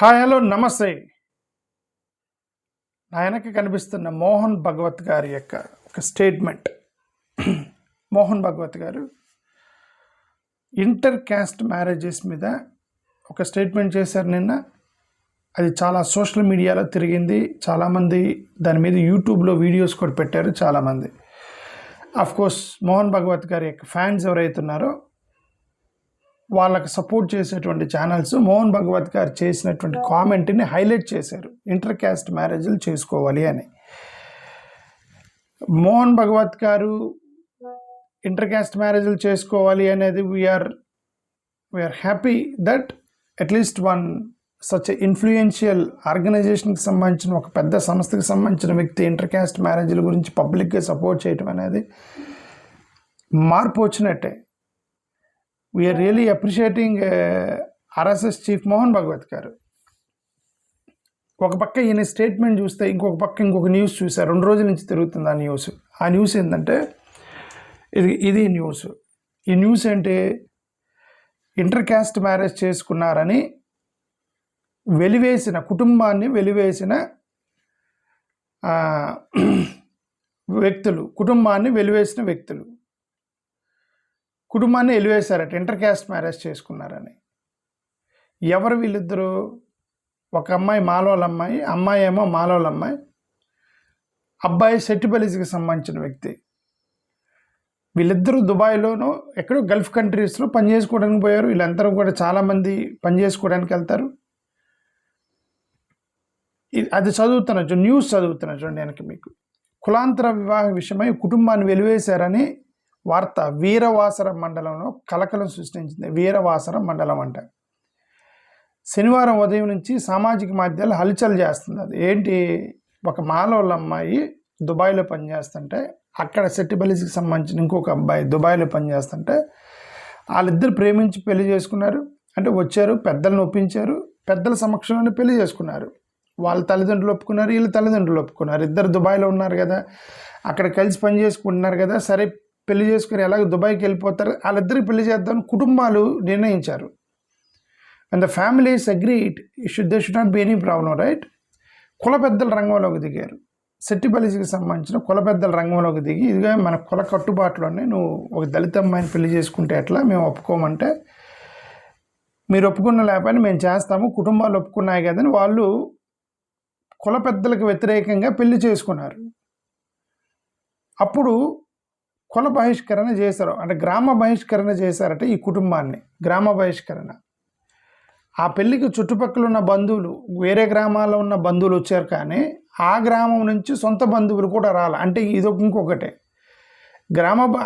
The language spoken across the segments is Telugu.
హాయ్ హలో నమస్తే. నా వెనక కనిపిస్తున్న మోహన్ భగవత్ గారి యొక్క ఒక స్టేట్మెంట్. మోహన్ భగవత్ గారు ఇంటర్ క్యాస్ట్ మ్యారేజెస్ మీద ఒక స్టేట్మెంట్ చేశారు నిన్న. అది చాలా సోషల్ మీడియాలో తిరిగింది. చాలామంది దాని మీద యూట్యూబ్లో వీడియోస్ కూడా పెట్టారు చాలామంది. కోర్స్ మోహన్ భగవత్ గారి యొక్క ఫ్యాన్స్ ఎవరైతే ఉన్నారో వాళ్ళకి సపోర్ట్ చేసేటువంటి ఛానల్స్ మోహన్ భగవత్ గారు చేసినటువంటి కామెంట్ని హైలైట్ చేశారు. ఇంటర్ క్యాస్ట్ మ్యారేజ్లు చేసుకోవాలి అని. మోహన్ భగవత్ గారు ఇంటర్ క్యాస్ట్ మ్యారేజ్లు చేసుకోవాలి అనేది we're happy that at least one such influential ఆర్గనైజేషన్కి సంబంధించిన ఒక పెద్ద సంస్థకి సంబంధించిన వ్యక్తి ఇంటర్ క్యాస్ట్ మ్యారేజ్ల గురించి పబ్లిక్గా సపోర్ట్ చేయటం అనేది మార్పు వచ్చినట్టే. We're really appreciating RSS chief Mohan Bhagwat garu. ఒక పక్క ఈయన స్టేట్మెంట్ చూస్తే ఇంకొక పక్క ఇంకొక న్యూస్ చూశారు. 2 రోజుల నుంచి తిరుగుతుంది ఆ న్యూస్ ఏంటంటే ఇది న్యూస్. ఈ న్యూస్ ఏంటి, ఇంటర్ క్యాస్ట్ మ్యారేజ్ చేసుకున్నారని కుటుంబాన్ని వెలివేసిన వ్యక్తులు కుటుంబాన్ని వెలివేశారట ఇంటర్ క్యాస్ట్ మ్యారేజ్ చేసుకున్నారని. ఎవరు వీళ్ళిద్దరూ? ఒక అమ్మాయి మాలోల అమ్మాయి, అమ్మాయి ఏమో మాలోల అమ్మాయి, అబ్బాయి సెట్టిబలిజ్కి సంబంధించిన వ్యక్తి. వీళ్ళిద్దరూ దుబాయ్లోనూ ఎక్కడో గల్ఫ్ కంట్రీస్లో పని చేసుకోవడానికి పోయారు. వీళ్ళందరూ కూడా చాలామంది పని చేసుకోవడానికి వెళ్తారు. అది న్యూస్ చదువుతున్నా చూడండి వెనక మీకు. కులాంతర వివాహ విషయమై కుటుంబాన్ని వెలివేశారని వార్త వీరవాసరం మండలంలో కలకలం సృష్టించింది. వీరవాసరం మండలం అంట. శనివారం ఉదయం నుంచి సామాజిక మాధ్యమాలు హల్చల్ చేస్తుంది. అది ఏంటి, ఒక మాలోళ్ళ అమ్మాయి దుబాయ్లో పనిచేస్తుంటే, అక్కడ సెట్టిబలిజ్కి సంబంధించిన ఇంకొక అబ్బాయి దుబాయ్లో పనిచేస్తుంటే, వాళ్ళిద్దరు ప్రేమించి పెళ్లి చేసుకున్నారు. అంటే వచ్చారు, పెద్దలను ఒప్పించారు, పెద్దల సమక్షంలోనే పెళ్లి చేసుకున్నారు. వాళ్ళ తల్లిదండ్రులు ఒప్పుకున్నారు, వీళ్ళ తల్లిదండ్రులు ఒప్పుకున్నారు. ఇద్దరు దుబాయ్లో ఉన్నారు కదా, అక్కడ కలిసి పని చేసుకుంటున్నారు కదా, సరే పెళ్లి చేసుకుని ఎలాగో దుబాయ్కి వెళ్ళిపోతారు, వాళ్ళిద్దరికి పెళ్లి చేద్దామని కుటుంబాలు నిర్ణయించారు. And the families agreed they should not be any problem, right? కుల పెద్దల రంగంలోకి దిగారు. సెట్టిబలిజ్కి సంబంధించిన కుల పెద్దల రంగంలోకి దిగి, ఇదిగా మన కుల కట్టుబాటులోనే నువ్వు ఒక దళిత అమ్మాయిని పెళ్లి చేసుకుంటే ఎట్లా, మేము ఒప్పుకోమంటే మీరు ఒప్పుకున్న లేకపోయినా మేము చేస్తాము, కుటుంబాలు ఒప్పుకున్నాయి కదని వాళ్ళు కుల పెద్దలకు వ్యతిరేకంగా పెళ్లి చేసుకున్నారు. అప్పుడు కుల బహిష్కరణ చేశారు, అంటే గ్రామ బహిష్కరణ చేశారట ఈ కుటుంబాన్ని. గ్రామ బహిష్కరణ. ఆ పెళ్ళికి చుట్టుపక్కల ఉన్న బంధువులు, వేరే గ్రామాల్లో ఉన్న బంధువులు వచ్చారు, కానీ ఆ గ్రామం నుంచి సొంత బంధువులు కూడా రాలి. అంటే ఇంకొకటే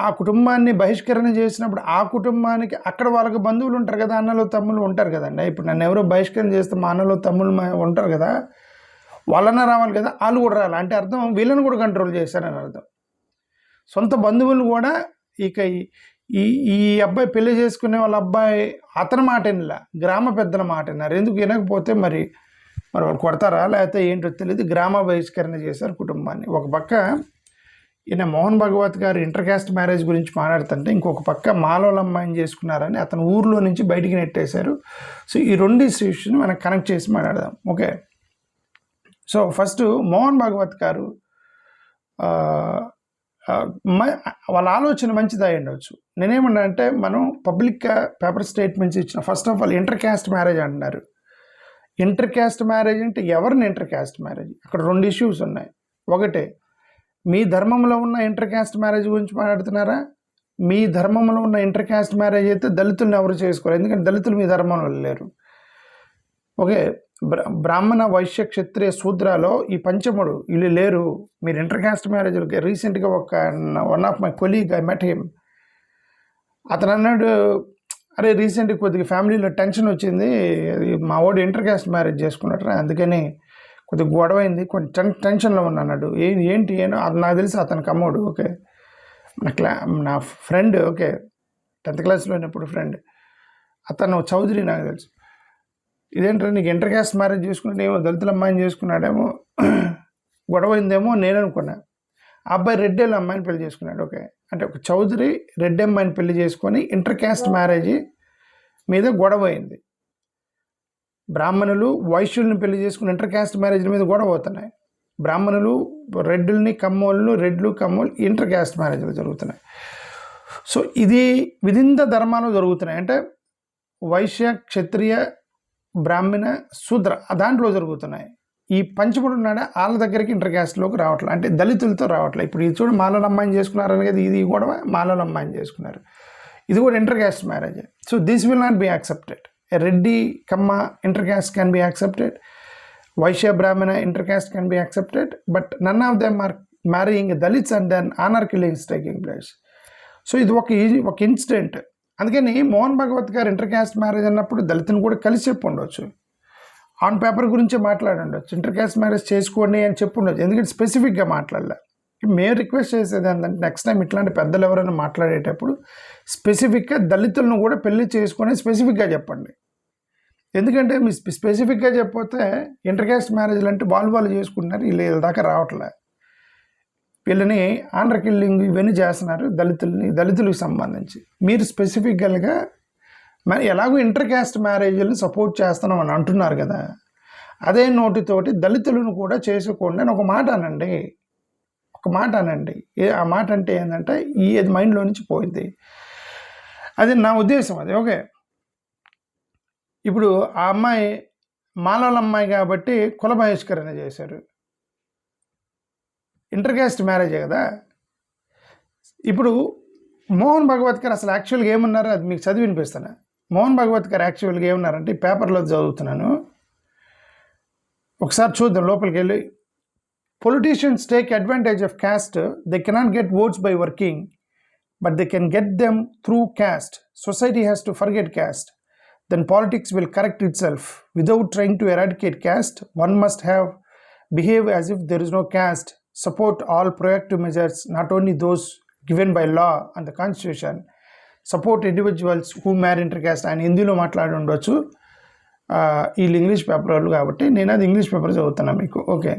ఆ కుటుంబాన్ని బహిష్కరణ చేసినప్పుడు ఆ కుటుంబానికి అక్కడ వాళ్ళకి బంధువులు ఉంటారు కదా, అన్నలు తమ్ముళ్ళు ఉంటారు కదండి. ఇప్పుడు నన్ను ఎవరో బహిష్కరణ చేస్తే మా అన్నలు తమ్ముళ్ళు ఉంటారు కదా, వాళ్ళన్న రావాలి కదా, వాళ్ళు కూడా రాలి. అంటే అర్థం వీళ్ళని కూడా కంట్రోల్ చేశారని అర్థం. సొంత బంధువులు కూడా ఇక ఈ అబ్బాయి పెళ్లి చేసుకునే వాళ్ళ అబ్బాయి అతని మాట వినలా, గ్రామ పెద్దల మాట విన్నారు. ఎందుకు వినకపోతే మరి వాళ్ళు కొడతారా లేకపోతే ఏంటో తెలియదు, గ్రామ బహిష్కరణ చేశారు కుటుంబాన్ని. ఒక పక్క ఈయన మోహన్ భగవత్ గారు ఇంటర్ క్యాస్ట్ మ్యారేజ్ గురించి మాట్లాడుతుంటే, ఇంకొక పక్క మాలోల అమ్మాయిని చేసుకున్నారని అతను ఊర్లో నుంచి బయటికి నెట్టేశారు. సో ఈ 2 ఇష్యూస్ని మనం కనెక్ట్ చేసి మాట్లాడదాం. Okay, so first Mohan Bhagwat గారు వాళ్ళ ఆలోచన మంచిది అయి ఉండవచ్చు. నేనేమన్నా అంటే, మనం పబ్లిక్గా పేపర్ స్టేట్మెంట్స్ ఇచ్చిన, first of all inter caste marriage అంటున్నారు. ఇంటర్ క్యాస్ట్ మ్యారేజ్ అంటే ఎవరిని ఇంటర్ క్యాస్ట్ మ్యారేజ్? అక్కడ 2 ఇష్యూస్ ఉన్నాయి. ఒకటే, మీ ధర్మంలో ఉన్న ఇంటర్ క్యాస్ట్ మ్యారేజ్ గురించి మాట్లాడుతున్నారా? మీ ధర్మంలో ఉన్న ఇంటర్ క్యాస్ట్ మ్యారేజ్ అయితే దళితులను ఎవరు చేసుకోరు, ఎందుకంటే దళితులు మీ ధర్మంలో లేరు. ఓకే, బ్రాహ్మణ వైశ్య క్షత్రియ శూద్రాలో ఈ పంచముడు వీళ్ళు లేరు, మీరు ఇంటర్ క్యాస్ట్ మ్యారేజ్. రీసెంట్గా one of my colleague, I met him, అతను అన్నాడు, అరే రీసెంట్గా కొద్దిగా ఫ్యామిలీలో టెన్షన్ వచ్చింది, మా వాడు ఇంటర్ క్యాస్ట్ మ్యారేజ్ చేసుకున్నట్టు, అందుకని కొద్దిగా గొడవ అయింది, కొంచెం టెన్షన్లో ఉన్నా అన్నాడు. ఏంటి అది నాకు తెలిసి అతనికి అమ్మోడు. ఓకే, నా ఫ్రెండ్, ఓకే 10th క్లాస్లో ఉన్నప్పుడు ఫ్రెండ్, అతను చౌదరి, నాకు తెలుసు. ఇదేంటో నీకు ఇంటర్ క్యాస్ట్ మ్యారేజ్ చేసుకుంటే ఏమో దళితుల అమ్మాయిని చేసుకున్నాడేమో, గొడవ అయిందేమో నేను అనుకున్నా. ఆ అబ్బాయి రెడ్డేళ్ళ అమ్మాయిని పెళ్లి చేసుకున్నాడు. ఓకే, అంటే ఒక చౌదరి రెడ్డి అమ్మాయిని పెళ్లి చేసుకొని ఇంటర్ క్యాస్ట్ మ్యారేజ్ మీద గొడవ అయింది. బ్రాహ్మణులు వైశ్యుల్ని పెళ్లి చేసుకుని ఇంటర్ క్యాస్ట్ మ్యారేజ్ల మీద గొడవ అవుతున్నాయి. బ్రాహ్మణులు రెడ్డుల్ని కమ్మోళ్ళు, రెడ్లు కమ్మోళ్ళు ఇంటర్ క్యాస్ట్ మ్యారేజ్లు జరుగుతున్నాయి. సో ఇది వివిధ ధర్మాలు జరుగుతున్నాయి. అంటే వైశ్య, క్షత్రియ, బ్రాహ్మణ, శూద్ర దాంట్లో జరుగుతున్నాయి. ఈ పంచముడు ఉన్నాడే వాళ్ళ దగ్గరికి ఇంటర్ క్యాస్ట్లోకి రావట్లేదు, అంటే దళితులతో రావట్లేదు. ఇప్పుడు ఇది చూడు, మాలల అమ్మాయిని చేసుకున్నారు అనేది ఇది గొడవ, మాలల అమ్మాయిని చేసుకున్నారు, ఇది కూడా inter caste marriage. So this will not be accepted. Reddy Kamma inter caste can be accepted, Vaishya Brahmana inter caste can be accepted, but none of them are marrying Dalits and then honour killings taking place. So ఇది ఒక ఇన్సిడెంట్. అందుకని మోహన్ భగవత్ గారు ఇంటర్ క్యాస్ట్ మ్యారేజ్ అన్నప్పుడు దళితుని కూడా కలిసి చెప్పి ఉండొచ్చు, ఆన్ పేపర్ గురించే మాట్లాడి ఉండొచ్చు, ఇంటర్ క్యాస్ట్ మ్యారేజ్ చేసుకోండి అని చెప్పి ఉండొచ్చు. ఎందుకంటే స్పెసిఫిక్గా మాట్లాడలే. మేము రిక్వెస్ట్ చేసేది ఏంటంటే నెక్స్ట్ టైం ఇట్లాంటి పెద్దలు ఎవరైనా మాట్లాడేటప్పుడు స్పెసిఫిక్గా దళితులను కూడా పెళ్లి చేసుకొని స్పెసిఫిక్గా చెప్పండి. ఎందుకంటే మీ స్పెసిఫిక్గా చెప్పితే ఇంటర్ క్యాస్ట్ మ్యారేజ్లు అంటే వాళ్ళు చేసుకుంటున్నారు, వీళ్ళ దాకా రావట్లే. వీళ్ళని ఆనర్ కిల్లింగ్ ఇవన్నీ చేస్తున్నారు దళితులకు సంబంధించి. మీరు స్పెసిఫిక్గా మరి ఎలాగో ఇంటర్ క్యాస్ట్ మ్యారేజ్ని సపోర్ట్ చేస్తున్నాం అని అంటున్నారు కదా, అదే నోటితోటి దళితులను కూడా చేసుకోండి అని ఒక మాట అనండి. ఆ మాట అంటే ఏంటంటే ఇది మైండ్లో నుంచి పోయింది. అది నా ఉద్దేశం. అది ఓకే. ఇప్పుడు ఆ అమ్మాయి మాలల అమ్మాయి కాబట్టి కుల బహిష్కరణ చేశారు, ఇంటర్ క్యాస్ట్ మ్యారేజే కదా. ఇప్పుడు మోహన్ భగవత్ గారు అసలు యాక్చువల్గా ఏమన్నారు అది మీకు చదివి వినిపిస్తాను. మోహన్ భగవత్ గారు యాక్చువల్గా ఏమన్నారంటే ఈ పేపర్లో చదువుతున్నాను, ఒకసారి చూద్దాం లోపలికి వెళ్ళి. Politicians take advantage of caste. They cannot get votes by working, but they can get them through caste. Society has to forget caste. Then politics will correct itself. Without trying to eradicate caste, one must behave as if there is no caste. Support all proactive measures, not only those given by law and the constitution. Support individuals who marry intercaste. ఆయన హిందీలో మాట్లాడి ఉండొచ్చు, వీళ్ళు ఇంగ్లీష్ పేపర్ వాళ్ళు కాబట్టి నేను అది ఇంగ్లీష్ పేపర్ చదువుతున్నాను మీకు. ఓకే.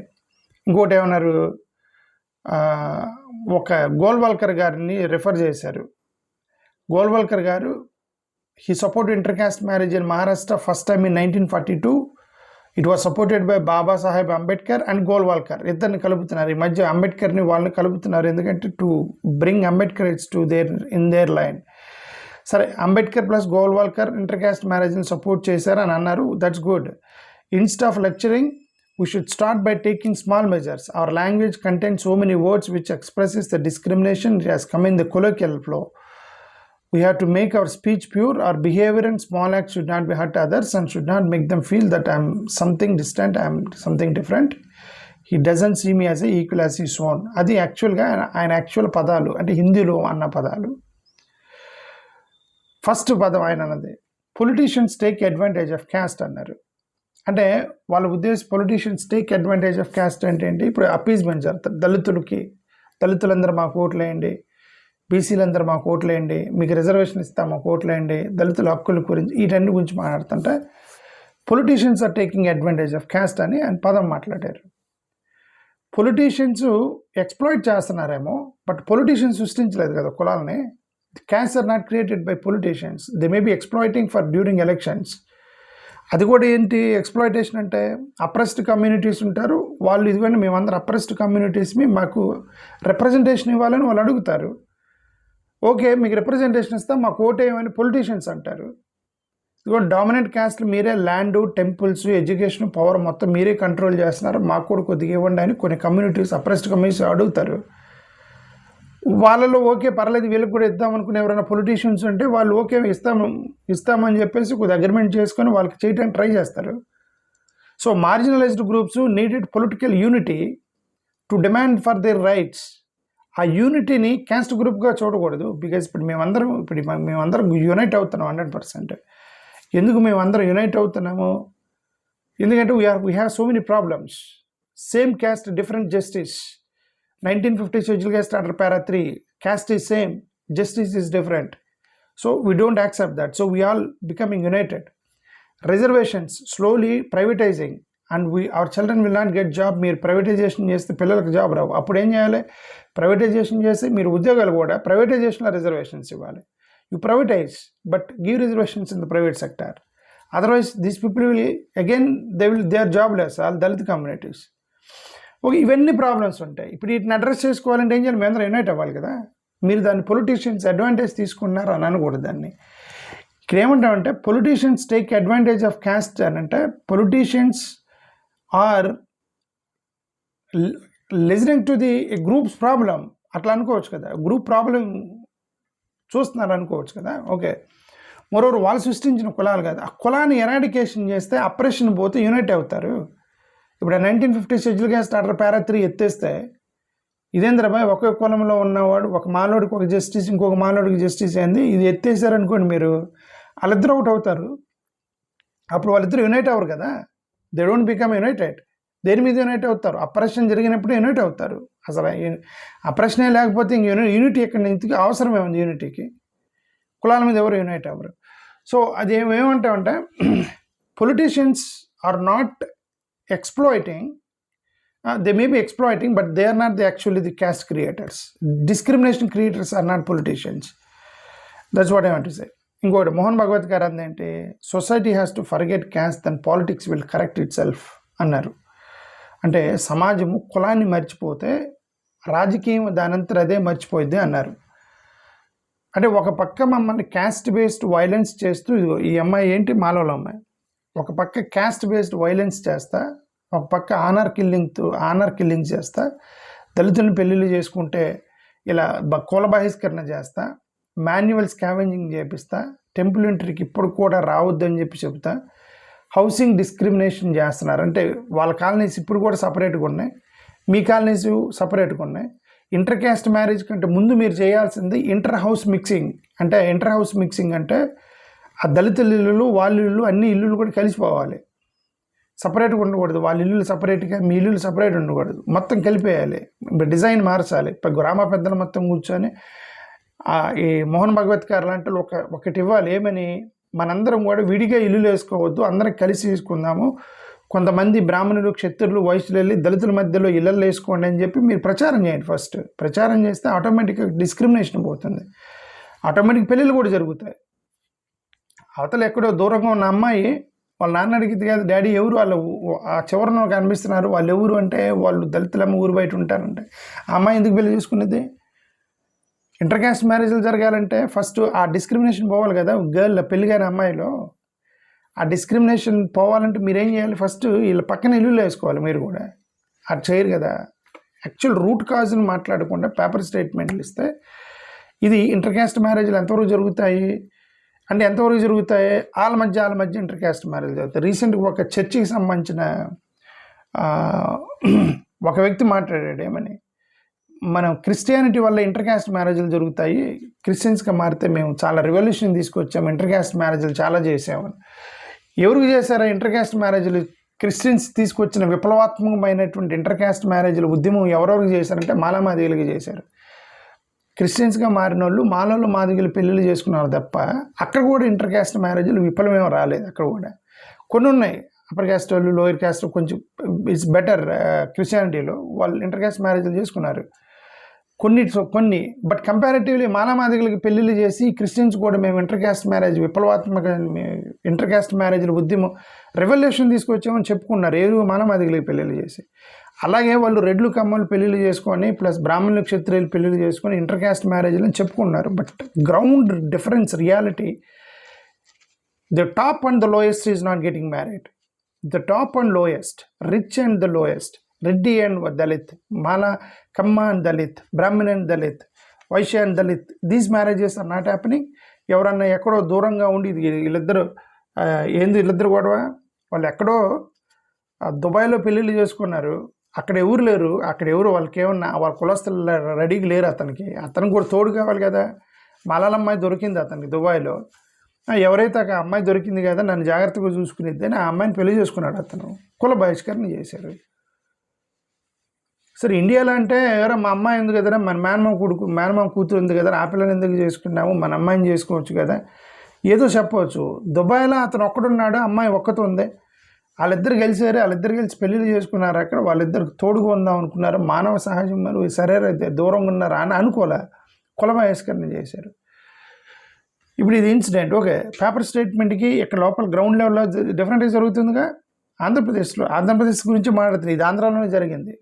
ఇంకోటి ఏమన్నారు, ఒక గోల్వాల్కర్ గారిని రెఫర్ చేశారు. Golwalkar garu he support inter caste marriage in Maharashtra first time in 1942. It was supported by Baba Saheb Ambedkar and Golwalkar. ఇద్దరిని కలుపుతున్నారు ఈ మధ్య, అంబేద్కర్ని వాళ్ళని కలుపుతున్నారు. ఎందుకంటే to bring Ambedkar its to in their line. సరే, Ambedkar plus Golwalkar inter caste మ్యారేజ్ని సపోర్ట్ చేశారు అని అన్నారు. That's good. Instead of lecturing, we should start by taking small measures. Our language contains so many words which expresses the discrimination. It has come in the colloquial flow. We have to make our speech pure. Our behavior and small acts should not be hurt others and should not make them feel that I am something distant, I am something different. He doesn't see me as a equal as his own. అది యాక్చువల్గా ఆయన యాక్చువల్ పదాలు, అంటే హిందీలో అన్న పదాలు. ఫస్ట్ పదం ఆయన అన్నది politicians take advantage of caste అన్నారు. అంటే వాళ్ళ ఉద్దేశం politicians take advantage of caste అంటే ఏంటి, ఇప్పుడు అపీజ్మెంట్ జరుగుతుంది దళితులందరూ మాకు ఓట్లేయండి, బీసీలందరూ మాకు ఓట్లేయండి, మీకు రిజర్వేషన్ ఇస్తాం మాకు ఓట్లేయండి, దళితుల హక్కుల గురించి వీటన్ని గురించి మాట్లాడుతుంటే politicians are taking advantage of caste అని ఆయన పదం మాట్లాడారు. పొలిటీషియన్స్ ఎక్స్ప్లాయిట్ చేస్తున్నారేమో, బట్ పొలిటీషియన్స్ సృష్టించలేదు కదా కులాలని. Caste are not created by politicians, they may be exploiting for during elections. అది కూడా ఏంటి ఎక్స్ప్లాయిటేషన్ అంటే, అప్రెస్డ్ కమ్యూనిటీస్ ఉంటారు వాళ్ళు, ఇదిగోండి మేమందరం అప్రెస్డ్ కమ్యూనిటీస్ని మాకు రిప్రజెంటేషన్ ఇవ్వాలని వాళ్ళు అడుగుతారు. ఓకే, మీకు రిప్రజెంటేషన్ ఇస్తాం మాకు ఓటేయమని పొలిటీషియన్స్ అంటారు. ఇదిగోండి డామినెంట్ క్యాస్ట్లు మీరే ల్యాండ్, టెంపుల్స్, ఎడ్యుకేషన్, పవర్ మొత్తం మీరే కంట్రోల్ చేస్తున్నారు, మాకు కూడా కొద్దిగా ఇవ్వండి అని కొన్ని కమ్యూనిటీస్, అప్రెస్డ్ కమ్యూనిటీస్ అడుగుతారు. వాళ్ళలో ఓకే పర్లేదు వీళ్ళకి కూడా ఇద్దామనుకునే ఎవరైనా పొలిటీషియన్స్ ఉంటే వాళ్ళు ఓకే ఇస్తామని చెప్పేసి కొద్దిగా అగ్రిమెంట్ చేసుకొని వాళ్ళకి చేయడానికి ట్రై చేస్తారు. So marginalised groups needed political unity to demand for their rights. ఆ యూనిటీని క్యాస్ట్ గ్రూప్గా చూడకూడదు. బికాజ్ ఇప్పుడు మేమందరం యునైట్ అవుతున్నాం 100%. ఎందుకు మేమందరం యునైట్ అవుతున్నాము, ఎందుకంటే we have so many problems. Same caste different justice. 1950 Schedule Caste Order Para 3, caste is same, justice is different. So we don't accept that. So we all becoming united. Reservations slowly privatizing, and our children will not get job. మీరు ప్రైవేటైజేషన్ చేస్తే పిల్లలకు జాబ్ రావు. అప్పుడు ఏం చేయాలి, ప్రైవేటైజేషన్ చేసి మీరు ఉద్యోగాలు కూడా ప్రైవేటైజేషన్లో రిజర్వేషన్స్ ఇవ్వాలి. You privatise but give reservations in the private sector. Otherwise these people will again they are jobless all Dalit communities. Okay, ఇవన్నీ ప్రాబ్లమ్స్ ఉంటాయి. ఇప్పుడు వీటిని అడ్రస్ చేసుకోవాలంటే ఏం చేయాలి? మేము అందరూ యునైట్ అవ్వాలి కదా. మీరు దాన్ని పొలిటీషియన్స్ అడ్వాంటేజ్ తీసుకున్నారు అని అనకూడదు. దాన్ని ఇక్కడ ఏమంటామంటే politicians take advantage of caste అని అంటే politicians are listening to the groups problem అట్లా అనుకోవచ్చు కదా. గ్రూప్ ప్రాబ్లం చూస్తున్నారు అనుకోవచ్చు కదా. ఓకే, మరోరు వాళ్ళు సృష్టించిన కులాలు కాదు. ఆ కులాన్ని ఎరాడికేషన్ చేస్తే అప్రెషన్ పోతే యునైట్ అవుతారు. ఇప్పుడు 1950 షెడ్యూల్ క్యాస్ట్ ఆర్డర్ పారా 3 ఎత్తేస్తే ఇదేంద్రబాయ్ ఒకే కులంలో ఉన్నవాడు ఒక మాలోడికి ఒక జస్టిస్ ఇంకొక మాలోడికి జస్టిస్ అయింది, ఇది ఎత్తేసారనుకోండి మీరు, వాళ్ళిద్దరు అవుట్ అవుతారు. అప్పుడు వాళ్ళిద్దరు యునైట్ అవ్వరు కదా. They don't become United. దేని మీద యునైట్ అవుతారు? అప్రెషన్ జరిగినప్పుడు యునైట్ అవుతారు. అసలు అప్రెషనే లేకపోతే ఇంక యూనిటీ ఎక్కడి నుంచి అవసరమే ఉంది యూనిటీకి? కులాల మీద ఎవరు యునైట్ అవ్వరు. సో అది ఏమంటామంటే politicians are not exploiting, they may be exploiting, but they are not actually the caste creators. Discrimination creators are not politicians. That's what I want to say. ఇంకోటి మోహన్ భగవత్ గారు అందేంటి, society has to forget caste then politics will correct itself అన్నారు. అంటే సమాజము కులాన్ని మర్చిపోతే రాజకీయం దానంతరం అదే మర్చిపోయిద్ది అన్నారు. అంటే ఒక పక్క మమ్మల్ని క్యాస్ట్ బేస్డ్ వైలెన్స్ చేస్తూ, ఇదిగో ఈ అమ్మాయి ఏంటి మాలోల అమ్మాయి, ఒక పక్క క్యాస్ట్ బేస్డ్ వైలెన్స్ చేస్తా, ఒక పక్క ఆనర్ కిల్లింగ్ చేస్తా, దళితులను పెళ్ళిళ్ళు చేసుకుంటే ఇలా కుల బహిష్కరణ చేస్తా, మాన్యువల్ స్కావెంజింగ్ చేపిస్తా, టెంపుల్ ఎంట్రీకి ఇప్పుడు కూడా రావద్దని చెప్పి చెప్తా, హౌసింగ్ డిస్క్రిమినేషన్ చేస్తున్నారు. అంటే వాళ్ళ కాలనీస్ ఇప్పుడు కూడా సపరేట్గా ఉన్నాయి, మీ కాలనీస్ సపరేట్గా ఉన్నాయి. ఇంటర్ క్యాస్ట్ మ్యారేజ్ కంటే ముందు మీరు చేయాల్సింది ఇంటర్ హౌస్ మిక్సింగ్. అంటే ఇంటర్ హౌస్ మిక్సింగ్ అంటే ఆ దళితుల ఇల్లులు వాళ్ళ ఇల్లు అన్ని ఇల్లులు కూడా కలిసిపోవాలి, సపరేట్గా ఉండకూడదు. వాళ్ళ ఇల్లులు సపరేట్గా మీ ఇల్లులు సపరేట్ ఉండకూడదు, మొత్తం కలిపేయాలి, డిజైన్ మార్చాలి. గ్రామ పెద్దలు మొత్తం కూర్చొని ఈ మోహన్ భగవత్ గారు లాంటి ఒకటి ఇవ్వాలి, ఏమని, మనందరం కూడా విడిగా ఇల్లులు వేసుకోవద్దు, అందరం కలిసి తీసుకుందాము, కొంతమంది బ్రాహ్మణులు క్షత్రులు వైశ్యులు వెళ్ళి దళితుల మధ్యలో ఇళ్ళల్లో వేసుకోండి అని చెప్పి మీరు ప్రచారం చేయండి. ఫస్ట్ ప్రచారం చేస్తే ఆటోమేటిక్గా డిస్క్రిమినేషన్ పోతుంది, ఆటోమేటిక్ పెళ్ళిళ్ళు కూడా జరుగుతాయి. అవతల ఎక్కడో దూరంగా ఉన్న అమ్మాయి వాళ్ళ నాన్న అడిగితే కాదు, డాడీ ఎవరు వాళ్ళు ఆ చివరన కనిపిస్తున్నారు, వాళ్ళు ఎవరు అంటే వాళ్ళు దళితులమ్మ ఊరు బయట ఉంటారంటే ఆ అమ్మాయి ఎందుకు పెళ్లి చేసుకునేది? ఇంటర్ క్యాస్ట్ మ్యారేజ్లు జరగాలంటే ఫస్ట్ ఆ డిస్క్రిమినేషన్ పోవాలి కదా. గర్ల్ పెళ్లి కాని అమ్మాయిలో ఆ డిస్క్రిమినేషన్ పోవాలంటే మీరేం చేయాలి? ఫస్ట్ వీళ్ళ పక్కన ఇల్లులు వేసుకోవాలి. మీరు కూడా అది చేయరు కదా. యాక్చువల్ రూట్ కాజ్ని మాట్లాడకుండా పేపర్ స్టేట్మెంట్లు ఇస్తే ఇది ఇంటర్ క్యాస్ట్ మ్యారేజ్లు ఎంతవరకు జరుగుతాయి అంటే ఎంతవరకు జరుగుతాయి? వాళ్ళ మధ్య ఇంటర్ క్యాస్ట్ మ్యారేజ్ జరుగుతాయి. రీసెంట్గా ఒక చర్చికి సంబంధించిన ఒక వ్యక్తి మాట్లాడాడు, ఏమని, మనం క్రిస్టియానిటీ వల్ల ఇంటర్ క్యాస్ట్ మ్యారేజ్లు జరుగుతాయి, క్రిస్టియన్స్గా మారితే మేము చాలా రెవల్యూషన్ తీసుకొచ్చాము, ఇంటర్ క్యాస్ట్ మ్యారేజ్లు చాలా చేసామని. ఎవరికి చేశారా ఇంటర్ క్యాస్ట్ మ్యారేజ్లు? క్రిస్టియన్స్ తీసుకొచ్చిన విప్లవాత్మకమైనటువంటి ఇంటర్ క్యాస్ట్ మ్యారేజ్లు ఉద్యమం ఎవరెవరికి చేశారంటే మాలామాదిగలకి చేశారు. క్రిస్టియన్స్గా మారిన వాళ్ళు మాలలో మాదిగలు పెళ్ళిళ్ళు చేసుకున్నారు తప్ప అక్కడ కూడా ఇంటర్ క్యాస్ట్ మ్యారేజ్లు విఫలమేమో రాలేదు. అక్కడ కూడా కొన్ని ఉన్నాయి, అప్పర్ క్యాస్ట్ వాళ్ళు, లోయర్ క్యాస్ట్ కొంచెం ఇట్స్ బెటర్. క్రిస్టియానిటీలో వాళ్ళు ఇంటర్ క్యాస్ట్ మ్యారేజ్లు చేసుకున్నారు కొన్ని. బట్ కంపారిటివ్లీ మాలామాదిగలకి పెళ్ళిళ్ళు చేసి క్రిస్టియన్స్ కూడా మేము ఇంటర్ క్యాస్ట్ మ్యారేజ్ విప్లవాత్మక ఇంటర్ క్యాస్ట్ మ్యారేజ్లు ఉద్యమం రెవల్యూషన్ తీసుకొచ్చామని చెప్పుకున్నారు, ఏరు మాలామాదిగలకి పెళ్ళిళ్ళు చేసి. అలాగే వాళ్ళు రెడ్లు కమ్మలు పెళ్ళిళ్ళు చేసుకొని ప్లస్ బ్రాహ్మణులు క్షత్రియులు పెళ్ళిళ్ళు చేసుకొని ఇంటర్ క్యాస్ట్ మ్యారేజ్లు అని చెప్పుకున్నారు. But ground difference reality, the top and the lowest is not getting married. The top and lowest, rich and the lowest, Reddy and Dalit, Mala Kamma and Dalit, Brahmin and Dalit, Vaishya and Dalit, these marriages are not happening. ఎవరన్నా ఎక్కడో దూరంగా ఉండి వీళ్ళిద్దరు వీళ్ళిద్దరు గొడవ, వాళ్ళు ఎక్కడో దుబాయ్లో పెళ్ళిళ్ళు చేసుకున్నారు, అక్కడ ఎవరు లేరు, అక్కడ ఎవరు వాళ్ళకి ఏమన్నా వాళ్ళ కులస్తులు రెడీగా లేరు, అతనికి కూడా తోడు కావాలి కదా. మాలాలమ్మాయి దొరికింది అతనికి దుబాయ్లో, ఎవరైతే ఆ అమ్మాయి దొరికింది కదా నన్ను జాగ్రత్తగా చూసుకునేది అని ఆ అమ్మాయిని పెళ్లి చేసుకున్నాడు అతను, కుల బహిష్కరణ చేశారు. సరే ఇండియాలో అంటే ఎవరో మా అమ్మాయి ఎందుకు కదా, మన మేనమామ కూతురు ఉంది కదా, ఆ పిల్లని ఎందుకు చేసుకున్నాము, మన అమ్మాయిని చేసుకోవచ్చు కదా, ఏదో చెప్పవచ్చు. దుబాయ్లో అతను ఒక్కడున్నాడు, అమ్మాయి ఒక్కతో ఉంది, వాళ్ళిద్దరు కలిసారు, వాళ్ళిద్దరు కలిసి పెళ్ళిళ్ళు చేసుకున్నారు. అక్కడ వాళ్ళిద్దరికి తోడుగా ఉందాం అనుకున్నారు, మానవ సహజం మరి సరే దూరంగా ఉన్నారా అని అనుకోలే, కుల బహిష్కరణ చేశారు. ఇప్పుడు ఇది ఇన్సిడెంట్ ఓకే, పేపర్ స్టేట్మెంట్కి ఇక్కడ లోపల గ్రౌండ్ లెవెల్లో డిఫరెంట్గా జరుగుతుందిగా. ఆంధ్రప్రదేశ్ గురించి మాట్లాడుతుంది, ఇది ఆంధ్రాలోనే జరిగింది.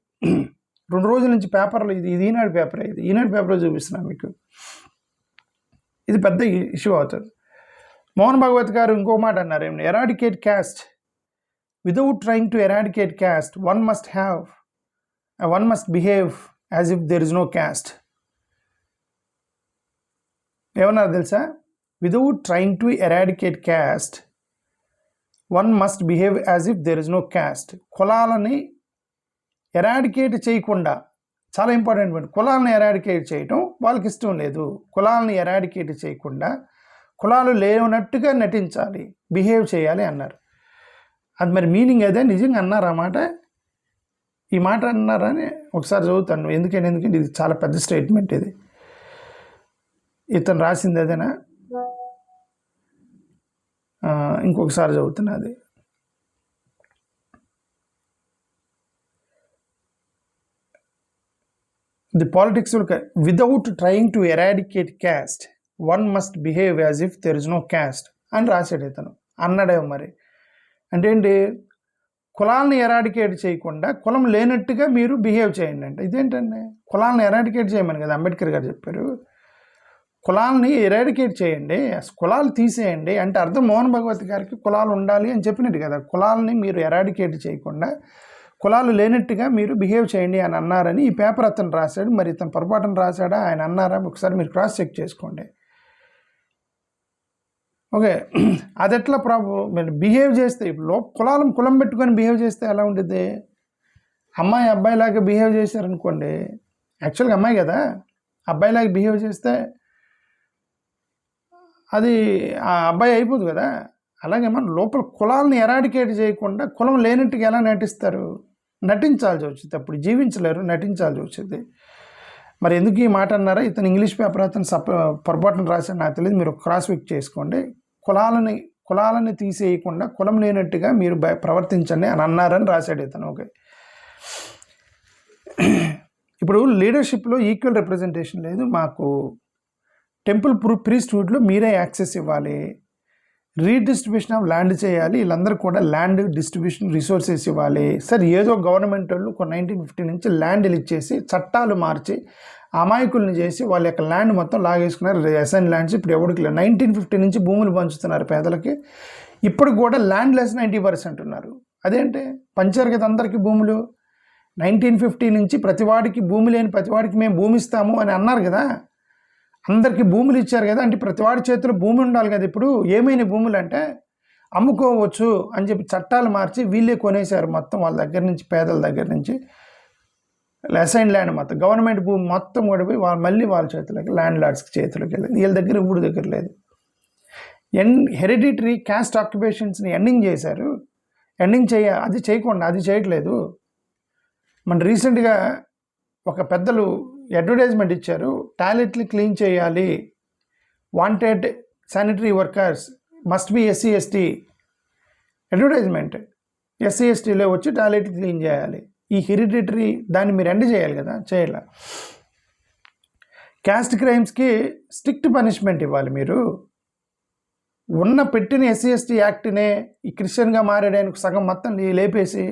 2 రోజుల నుంచి పేపర్లో ఇది ఈనాడు పేపర్, ఇది ఈనాడు పేపర్లో చూపిస్తున్నాను మీకు. ఇది పెద్ద ఇష్యూ అవుతుంది. మోహన్ భగవత్ గారు ఇంకో మాట అన్నారు, eradicate caste without trying to eradicate caste one must behave as if there is no caste. ఏమన్నారు తెలుసా? Without trying to eradicate caste one must behave as if there is no caste. కులాలని ఎరాడికేట్ చేయకుండా, చాలా ఇంపార్టెంట్ పాయింట్, కులాలను ఎరాడికేట్ చేయటం వాళ్ళకి ఇష్టం లేదు. కులాలను ఎరాడికేట్ చేయకుండా కులాలు లేనట్టుగా నటించాలి, బిహేవ్ చేయాలి అన్నారు. అది మరి మీనింగ్ అదే, నిజంగా అన్నారా మాట? ఈ మాట అన్నారా అని ఒకసారి చదువుతాను, ఎందుకంటే ఇది చాలా పెద్ద స్టేట్మెంట్. ఇది ఇతను రాసింది అదేనా? ఇంకొకసారి చదువుతున్నది. The politics without trying to eradicate caste one must behave as if there is no caste అని రాశాడు ఇతను. అన్నాడే మరి అంటే ఏంటి? కులాలను ఎరాడికేట్ చేయకుండా కులం లేనట్టుగా మీరు బిహేవ్ చేయండి అంటే ఇదేంటండి? కులాలను ఎరాడికేట్ చేయమని కదా అంబేద్కర్ గారు చెప్పారు. కులాలని ఎరాడికేట్ చేయండి, కులాలు తీసేయండి అంటే అర్థం మోహన్ భగవత్ గారికి కులాలు ఉండాలి అని చెప్పినట్టు కదా. కులాలని మీరు ఎరాడికేట్ చేయకుండా కులాలు లేనట్టుగా మీరు బిహేవ్ చేయండి అని అన్నారని ఈ పేపర్ అతను రాశాడు. మరి ఇతను పొరపాటున రాశాడా, ఆయన అన్నారా? ఒకసారి మీరు క్రాస్ చెక్ చేసుకోండి. ఓకే, అది ఎట్లా మీరు బిహేవ్ చేస్తే ఇప్పుడు కులం పెట్టుకొని బిహేవ్ చేస్తే ఎలా ఉంటుంది? అమ్మాయి అబ్బాయిలాగా బిహేవ్ చేశారనుకోండి, యాక్చువల్గా అమ్మాయి కదా, అబ్బాయిలాగా బిహేవ్ చేస్తే అది ఆ అబ్బాయి అయిపోదు కదా. అలాగే మనం లోపల కులాలను ఎరాడికేట్ చేయకుండా కులం లేనట్టుగా ఎలా నటిస్తారు? నటించాల్సి వచ్చింది, అప్పుడు జీవించలేరు, నటించాల్సి వచ్చింది. మరి ఎందుకు ఈ మాట అన్నారా? ఇతను ఇంగ్లీష్ పేపర్ అతను పొరపాటున రాశాడు, నాకు తెలియదు, మీరు క్రాస్ చెక్ చేసుకోండి. కులాలని తీసేయకుండా కులం లేనట్టుగా మీరు ప్రవర్తించండి అని అన్నారని రాశాడు ఇతను. ఓకే, ఇప్పుడు లీడర్షిప్లో ఈక్వల్ రిప్రజెంటేషన్ లేదు, మాకు టెంపుల్ ప్రీస్ట్హుడ్లో మీరే యాక్సెస్ ఇవ్వాలి, రీడిస్ట్రిబ్యూషన్ ఆఫ్ ల్యాండ్ చేయాలి, వీళ్ళందరూ కూడా ల్యాండ్ డిస్ట్రిబ్యూషన్ రిసోర్సెస్ ఇవ్వాలి. సరే, ఏదో గవర్నమెంట్ వాళ్ళు 1950 నుంచి ల్యాండ్లు ఇచ్చేసి చట్టాలు మార్చి అమాయకుల్ని చేసి వాళ్ళ యొక్క ల్యాండ్ మొత్తం లాగేసుకున్నారు. అసైన్ ల్యాండ్స్ ఇప్పుడు ఎవరికి లేదు. 1950 నుంచి భూములు పంచుతున్నారు పేదలకి. ఇప్పుడు కూడా ల్యాండ్ లెస్ 90% ఉన్నారు. అదేంటి? పంచారు కదా అందరికీ భూములు. 1950 నుంచి ప్రతివాడికి భూమి లేని ప్రతివాడికి మేము భూమి ఇస్తాము అని అన్నారు కదా, అందరికీ భూములు ఇచ్చారు కదా. అంటే ప్రతివాడి చేతిలో భూమి ఉండాలి కదా. ఇప్పుడు ఏమైన భూములు అంటే అమ్ముకోవచ్చు అని చెప్పి చట్టాలు మార్చి వీళ్ళే కొనేశారు మొత్తం వాళ్ళ దగ్గర నుంచి, పేదల దగ్గర నుంచి. అసైన్ ల్యాండ్ మొత్తం గవర్నమెంట్ భూమి మొత్తం కూడా పోయి మళ్ళీ వాళ్ళ చేతులకి, ల్యాండ్ లార్డ్స్కి చేతులకి వెళ్ళింది. వీళ్ళ దగ్గర ఊడి దగ్గర లేదు. హెరిడిటరీ క్యాస్ట్ ఆక్యుపేషన్స్ని ఎండింగ్ చేశారు. అది చేయకుండా అది చేయట్లేదు. మన రీసెంట్గా ఒక పెద్దలు అడ్వర్టైజ్మెంట్ ఇచ్చారు, టాయిలెట్లు క్లీన్ చేయాలి, wanted sanitary workers must be SC ST advertisement. SC STలో వచ్చి టాయిలెట్ క్లీన్ చేయాలి. ఈ హెరిడిటరీ దాన్ని మీరు ఎండ్ చేయాలి కదా, చేయాలి. క్యాస్ట్ క్రైమ్స్కి స్ట్రిక్ట్ పనిష్మెంట్ ఇవ్వాలి. మీరు పెట్టిన SC ST యాక్ట్నే ఈ క్రిస్టియన్గా మారాడానికి సగం మొత్తం లేపేసి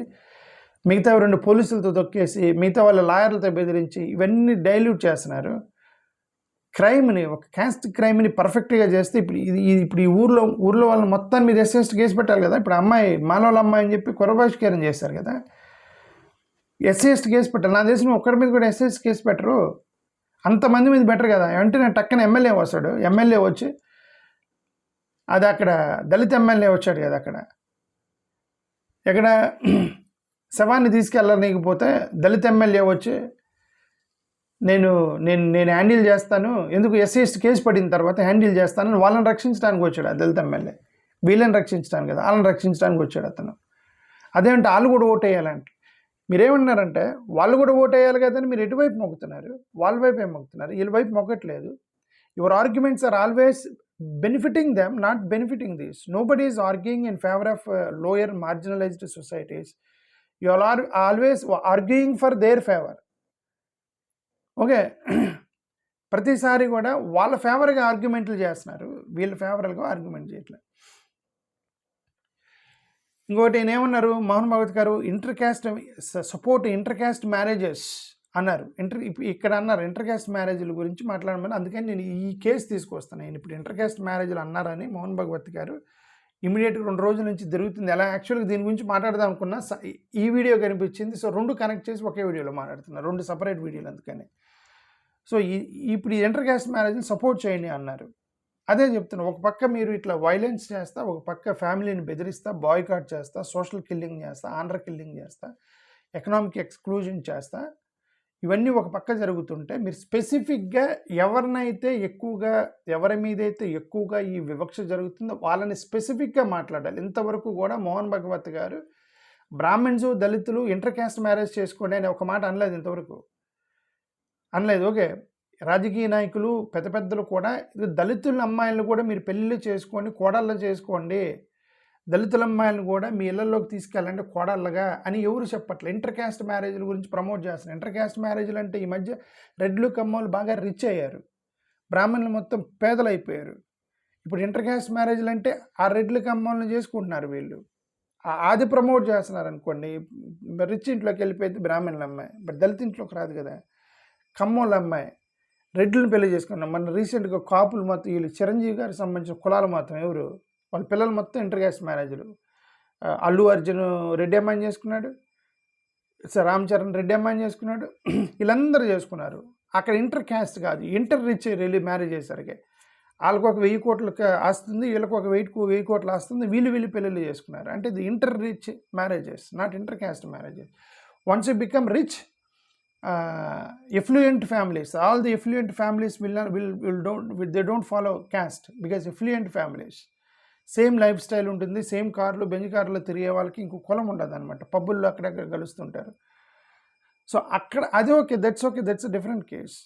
మిగతా 2 పోలీసులతో తొక్కేసి మిగతా వాళ్ళ లాయర్లతో బెదిరించి ఇవన్నీ డైల్యూట్ చేస్తున్నారు. క్రైమ్ని, ఒక క్యాస్ట్ క్రైమ్ని పర్ఫెక్ట్గా చేస్తే ఇప్పుడు ఈ ఊర్లో వాళ్ళని మొత్తం మీద SC ST కేసు పెట్టాలి కదా. ఇప్పుడు అమ్మాయి మానవుల అమ్మాయి అని చెప్పి కురబహిష్కారం చేశారు కదా, SC ST కేసు పెట్టాలి. నా దేశం ఒక్కడి మీద కూడా SC ST కేసు పెట్టరు, అంతమంది మీద బెటర్ కదా. వెంటనే టక్కన ఎమ్మెల్యే వస్తాడు, ఎమ్మెల్యే వచ్చి అది అక్కడ దళిత ఎమ్మెల్యే వచ్చాడు కదా, ఎక్కడ శవాన్ని తీసుకెళ్ళలేకపోతే దళిత ఎమ్మెల్యే వచ్చి నేను హ్యాండిల్ చేస్తాను, ఎందుకు SC ST కేసు పడిన తర్వాత హ్యాండిల్ చేస్తానని వాళ్ళని రక్షించడానికి వచ్చాడు ఆ దళిత ఎమ్మెల్యే. వీళ్ళని రక్షించడానికి కదా, వాళ్ళని రక్షించడానికి వచ్చాడు అతను. అదేంటే వాళ్ళు కూడా ఓటేయాలంటే మీరేమన్నారంటే వాళ్ళు కూడా ఓటేయాలి కదని మీరు ఎటువైపు మొక్కుతున్నారు? వాళ్ళ వైపు ఏం మొక్కుతున్నారు, వీళ్ళ వైపు మొక్కట్లేదు. Your arguments are always benefiting them, not benefiting these. Nobody is arguing in favor of lower marginalized societies. You all are always arguing for their favor. Okay. ప్రతిసారి కూడా వాళ్ళ ఫేవర్గా ఆర్గ్యుమెంట్లు చేస్తున్నారు, వీళ్ళ ఫేవరల్గా ఆర్గ్యుమెంట్ చేయట్లేదు. ఇంకోటి ఏమన్నారు మోహన్ భగవత్ గారు, inter caste support inter caste marriages అన్నారు. ఇక్కడ అన్నారు ఇంటర్ క్యాస్ట్ మ్యారేజ్ల గురించి మాట్లాడమని, అందుకని నేను ఈ కేసు తీసుకొస్తాను. నేను ఇప్పుడు ఇంటర్ క్యాస్ట్ మ్యారేజ్లు అన్నారని మోహన్ భగవత్ గారు ఇమీడియట్గా 2 రోజుల నుంచి జరుగుతుంది. ఎలా యాక్చువల్గా దీని గురించి మాట్లాడదాం అనుకున్నా, ఈ వీడియో కనిపించింది. సో 2 కనెక్ట్ చేసి ఒకే వీడియోలో మాట్లాడుతున్నారు, 2 సపరేట్ వీడియోలు. అందుకని సో ఇప్పుడు ఈ ఇంటర్ క్యాస్ట్ మ్యారేజ్ని సపోర్ట్ చేయండి అన్నారు. అదే చెప్తున్నా, ఒక పక్క మీరు ఇట్లా వైలెన్స్ చేస్తా, ఒక పక్క ఫ్యామిలీని బెదిరిస్తా, బాయ్కాట్ చేస్తా, సోషల్ కిల్లింగ్ చేస్తా, ఆనర్ కిల్లింగ్ చేస్తా, ఎకనామిక్ ఎక్స్క్లూజన్ చేస్తా, ఇవన్నీ ఒక పక్క జరుగుతుంటే మీరు స్పెసిఫిక్గా ఎవరి మీదైతే ఎక్కువగా ఈ వివక్ష జరుగుతుందో వాళ్ళని స్పెసిఫిక్గా మాట్లాడాలి. ఇంతవరకు కూడా మోహన్ భగవత్ గారు బ్రాహ్మణ్స్ దళితులు ఇంటర్ క్యాస్ట్ మ్యారేజ్ చేసుకోండి అని ఒక మాట అనలేదు, ఇంతవరకు అనలేదు. ఓకే, రాజకీయ నాయకులు పెద్ద పెద్దలు కూడా దళితుల అమ్మాయిలను కూడా మీరు పెళ్ళిళ్ళు చేసుకోండి, కోడళ్ళు చేసుకోండి, దళితుల అమ్మాయిలను కూడా మీ ఇళ్లలోకి తీసుకెళ్ళండి కోడళ్ళగా అని ఎవరు చెప్పట్లే. ఇంటర్ క్యాస్ట్ మ్యారేజ్ల గురించి ప్రమోట్ చేస్తున్నారు. ఇంటర్ క్యాస్ట్ మ్యారేజ్లు అంటే ఈ మధ్య రెడ్లు కమ్మోళ్ళు బాగా రిచ్ అయ్యారు, బ్రాహ్మణులు మొత్తం పేదలు అయిపోయారు. ఇప్పుడు ఇంటర్ క్యాస్ట్ మ్యారేజ్లు అంటే ఆ రెడ్లు కమ్మోళ్ళని చేసుకుంటున్నారు వీళ్ళు, అది ప్రమోట్ చేస్తున్నారు అనుకోండి. రిచ్ ఇంట్లోకి వెళ్ళిపోయింది బ్రాహ్మణుల అమ్మాయి, బట్ దళిత ఇంట్లోకి రాదు కదా. కమ్మోళ్ళ అమ్మాయి రెడ్లను పెళ్లి చేసుకున్నాం. మన రీసెంట్గా కాపులు మొత్తం వీళ్ళు చిరంజీవి గారికి సంబంధించిన కులాలు మొత్తం ఎవరు వాళ్ళ పిల్లలు మొత్తం ఇంటర్ క్యాస్ట్ మ్యారేజ్లు. అల్లు అర్జున్ రెడ్డి అమ్మాయిని చేసుకున్నాడు, రామ్ చరణ్ రెడ్డి అమ్మాయిని చేసుకున్నాడు, వీళ్ళందరూ చేసుకున్నారు. అక్కడ ఇంటర్ క్యాస్ట్ కాదు, ఇంటర్ రిచ్ వెళ్ళి మ్యారేజ్ చేసరికి వాళ్ళకు ఒక 1000 కోట్లకి ఆస్తుంది, వీళ్ళకి ఒక 1000 కోట్లు ఆస్తుంది, వీళ్ళు పెళ్ళిళ్ళు చేసుకున్నారు. అంటే ఇది inter rich marriages, not inter caste marriages. Once you become rich, affluent families, all the affluent families they don't follow caste, because affluent families same life style ఉంటుంది, సేమ్ కార్లు బెంజ్ కార్లో తిరిగే వాళ్ళకి ఇంకో కులం ఉండదు అనమాట, పబ్బుల్లో అక్కడక్కడ కలుస్తుంటారు. సో అక్కడ అది okay, that's a different case.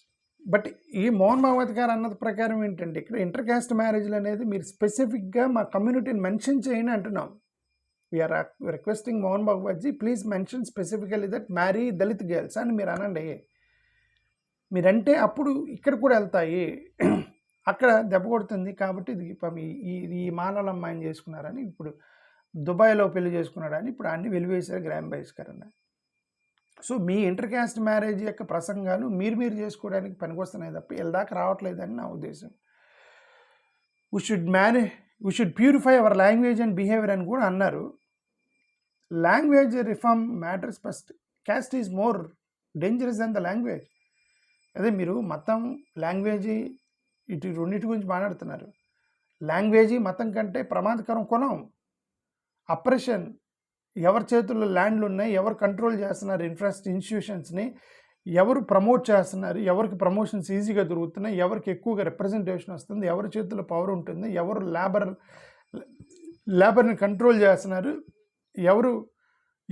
But ఈ మోహన్ భగవత్ గారు అన్నది ప్రకారం ఏంటంటే, ఇక్కడ ఇంటర్ క్యాస్ట్ మ్యారేజ్లు అనేది మీరు స్పెసిఫిక్గా మా కమ్యూనిటీని మెన్షన్ చేయని అంటున్నాం. We're requesting Mohan Bhagwatji, please mention specifically that marry Dalit girls అని మీరు అనండి. మీరంటే అప్పుడు ఇక్కడ కూడా వెళ్తాయి, అక్కడ దెబ్బ కొడుతుంది. కాబట్టి ఇది ఈ మానవుల అమ్మాయిని చేసుకున్నారని, ఇప్పుడు దుబాయ్లో పెళ్లి చేసుకున్నాడని ఇప్పుడు అన్ని వెలివేశారు గ్రామ్ బహిష్కరణ. సో మీ ఇంటర్ క్యాస్ట్ మ్యారేజ్ యొక్క ప్రసంగాలు మీరు చేసుకోవడానికి పనికొస్తున్నాయి తప్ప వీళ్ళదాకా రావట్లేదని నా ఉద్దేశం. we should purify our language and behavior అని కూడా అన్నారు. Language reform matters first, caste is more dangerous than the language. అదే మీరు మతం లాంగ్వేజీ ఇటు రెండింటి గురించి మాట్లాడుతున్నారు. లాంగ్వేజీ మతం కంటే ప్రమాదకరం కొనం. అప్రెషన్, ఎవరి చేతుల్లో ల్యాండ్లు ఉన్నాయి, ఎవరు కంట్రోల్ చేస్తున్నారు ఇన్స్టిట్యూషన్స్ని, ఎవరు ప్రమోట్ చేస్తున్నారు, ఎవరికి ప్రమోషన్స్ ఈజీగా దొరుకుతున్నాయి, ఎవరికి ఎక్కువగా రిప్రజెంటేషన్ వస్తుంది, ఎవరి చేతుల్లో పవర్ ఉంటుంది, ఎవరు లేబర్ని కంట్రోల్ చేస్తున్నారు,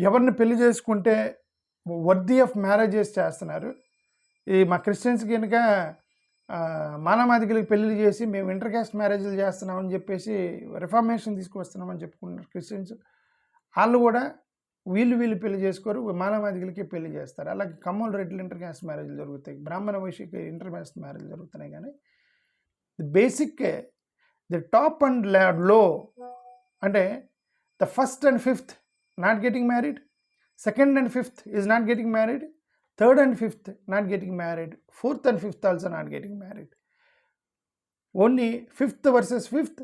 ఎవరిని పెళ్లి చేసుకుంటే వర్దీ ఆఫ్ మ్యారేజెస్ చేస్తున్నారు. ఈ మా క్రిస్టియన్స్కి కనుక మానవాధికులకి పెళ్లి చేసి మేము ఇంటర్ క్యాస్ట్ మ్యారేజ్లు చేస్తున్నామని చెప్పేసి రిఫార్మేషన్ తీసుకువస్తున్నామని చెప్పుకుంటున్నారు క్రిస్టియన్స్. వాళ్ళు కూడా వీళ్ళు పెళ్లి చేసుకోరు, మానవాధికులకి పెళ్లి చేస్తారు. అలాగే కమ్మోలు రెడ్లు ఇంటర్ క్యాస్ట్ మ్యారేజ్లు జరుగుతాయి, బ్రాహ్మణ వైశ్యకి ఇంటర్ క్యాస్ట్ మ్యారేజ్లు జరుగుతున్నాయి. కానీ బేసిక్ ది టాప్ అండ్ లో అంటే the first and fifth not getting married, second and fifth is not getting married, third and fifth not getting married, fourth and fifth also not getting married. Only fifth versus fifth,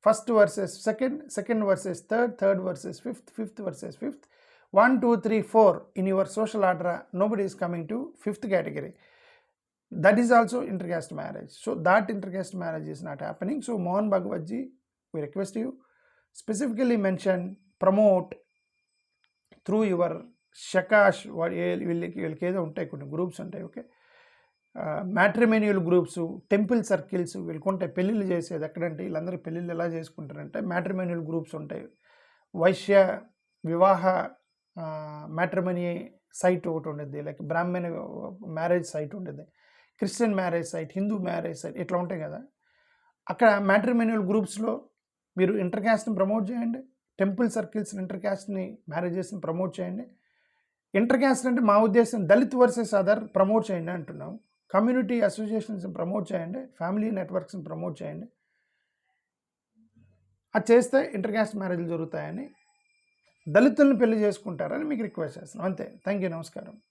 first versus second, second versus third, third versus fifth, fifth versus fifth, 1, 2, 3, 4 in your social order. Nobody is coming to fifth category. That is also intercaste marriage. So that intercaste marriage is not happening. So Mohan Bhagwatji, we request you specifically mention, promote through your shakash, వీళ్ళకి ఏదో ఉంటాయి కొన్ని గ్రూప్స్ ఉంటాయి, okay, matrimonial groups, temple circles, వీళ్ళకుంటాయి పెళ్ళిళ్ళు చేసేది. ఎక్కడంటే వీళ్ళందరూ పెళ్ళిళ్ళు ఎలా చేసుకుంటారంటే మ్యాట్రిమోనియల్ గ్రూప్స్ ఉంటాయి. వైశ్య వివాహ మ్యాట్రిమోనీ సైట్ ఒకటి ఉండేది, లైక్ బ్రాహ్మణ మ్యారేజ్ సైట్ ఉండేది, Christian marriage site, Hindu marriage site, ఇట్లా ఉంటాయి కదా. అక్కడ మ్యాట్రిమోనియల్ గ్రూప్స్లో మీరు ఇంటర్ క్యాస్ట్ని ప్రమోట్ చేయండి, టెంపుల్ సర్కిల్స్ని ఇంటర్ క్యాస్ట్ని మ్యారేజెస్ని ప్రమోట్ చేయండి. ఇంటర్ క్యాస్ట్ అంటే మా ఉద్దేశం దళిత్ వర్సెస్ అదర్ ప్రమోట్ చేయండి అంటున్నాం. కమ్యూనిటీ అసోసియేషన్స్ని ప్రమోట్ చేయండి, ఫ్యామిలీ నెట్వర్క్స్ని ప్రమోట్ చేయండి. అది చేస్తే ఇంటర్ క్యాస్ట్ మ్యారేజ్లు జరుగుతాయని, దళితులను పెళ్లి చేసుకుంటారని మీకు రిక్వెస్ట్ చేస్తున్నాం. అంతే. Thank you. నమస్కారం.